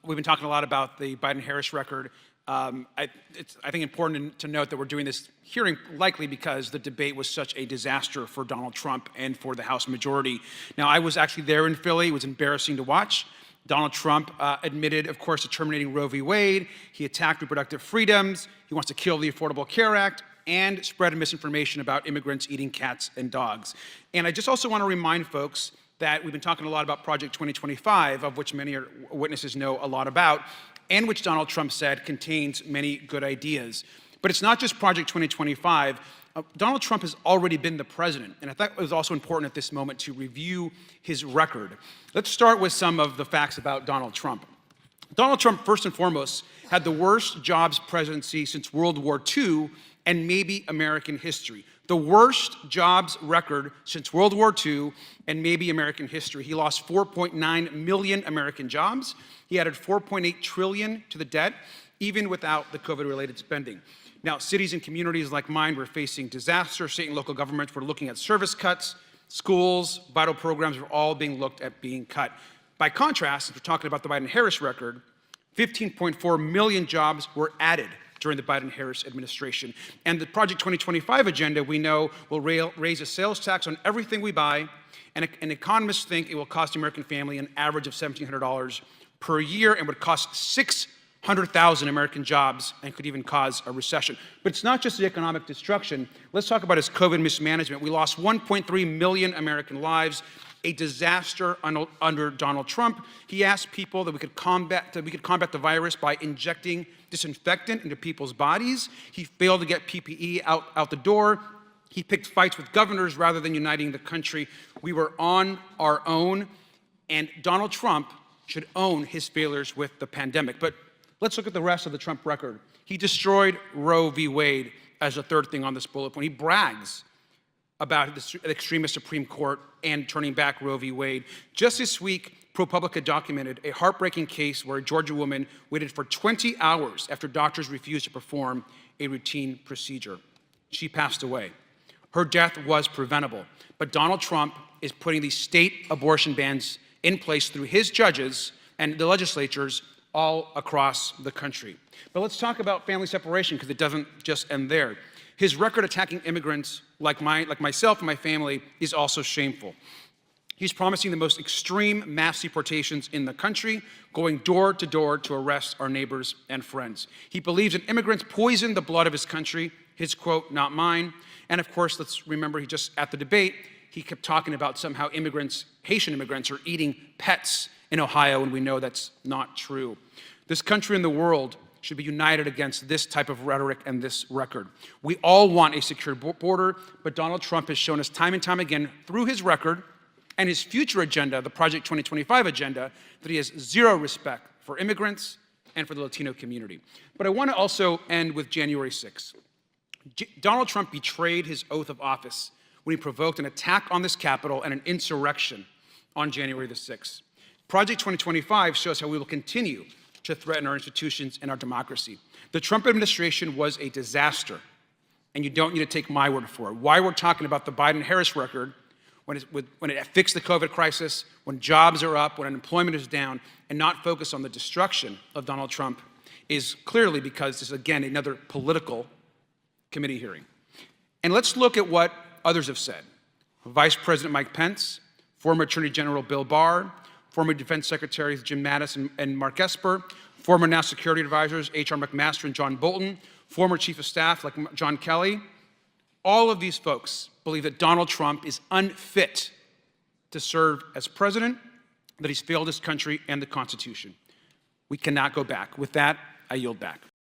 we've been talking a lot about the Biden-Harris record. I think important to note that we're doing this hearing likely because the debate was such a disaster for Donald Trump and for the House majority. Now, I was actually there in Philly. It was embarrassing to watch. Donald Trump admitted, of course, to terminating Roe v. Wade. He attacked reproductive freedoms. He wants to kill the Affordable Care Act and spread misinformation about immigrants eating cats and dogs. And I just also want to remind folks that we've been talking a lot about Project 2025, of which many witnesses know a lot about, and which Donald Trump said contains many good ideas. But it's not just Project 2025. Donald Trump has already been the president, and I thought it was also important at this moment to review his record. Let's start with some of the facts about Donald Trump. Donald Trump, first and foremost, had the worst jobs presidency since World War II and maybe American history. The worst jobs record since World War II and maybe American history. He lost 4.9 million American jobs. He added 4.8 trillion to the debt, even without the COVID-related spending. Now, cities and communities like mine were facing disaster. State and local governments were looking at service cuts. Schools, vital programs were all being looked at being cut. By contrast, if we're talking about the Biden-Harris record, 15.4 million jobs were added during the Biden-Harris administration. And the Project 2025 agenda, we know, will raise a sales tax on everything we buy, and economists think it will cost the American family an average of $1,700 per year and would cost 600,000 American jobs and could even cause a recession. But it's not just the economic destruction. Let's talk about his COVID mismanagement. We lost 1.3 million American lives, a disaster under Donald Trump. He asked people that we could combat the virus by injecting disinfectant into people's bodies. He failed to get PPE out the door. He picked fights with governors rather than uniting the country. We were on our own, and Donald Trump should own his failures with the pandemic. But let's look at the rest of the Trump record. He destroyed Roe v. Wade as the third thing on this bullet point. He brags about the extremist Supreme Court and turning back Roe v. Wade. Just this week, ProPublica documented a heartbreaking case where a Georgia woman waited for 20 hours after doctors refused to perform a routine procedure. She passed away. Her death was preventable, but Donald Trump is putting these state abortion bans in place through his judges and the legislatures all across the country. But let's talk about family separation, because it doesn't just end there. His record attacking immigrants like myself and my family is also shameful. He's promising the most extreme mass deportations in the country, going door to door to arrest our neighbors and friends. He believes that immigrants poison the blood of his country, his quote, not mine. And of course, let's remember, he just at the debate, he kept talking about somehow immigrants, Haitian immigrants, are eating pets in Ohio, and we know that's not true. This country and the world should be united against this type of rhetoric and this record. We all want a secure border, but Donald Trump has shown us time and time again through his record and his future agenda, the Project 2025 agenda, that he has zero respect for immigrants and for the Latino community. But I want to also end with January 6th. Donald Trump betrayed his oath of office when he provoked an attack on this Capitol and an insurrection on January the 6th. Project 2025 shows how we will continue to threaten our institutions and our democracy. The Trump administration was a disaster, and you don't need to take my word for it. Why we're talking about the Biden-Harris record, when it fixed the COVID crisis, when jobs are up, when unemployment is down, and not focus on the destruction of Donald Trump, is clearly because this is, again, another political committee hearing. And let's look at what others have said. Vice President Mike Pence, former Attorney General Bill Barr, former Defense Secretaries Jim Mattis and Mark Esper, former National Security Advisors H.R. McMaster and John Bolton, former Chief of Staff like John Kelly. All of these folks believe that Donald Trump is unfit to serve as president, that he's failed his country and the Constitution. We cannot go back. With that, I yield back.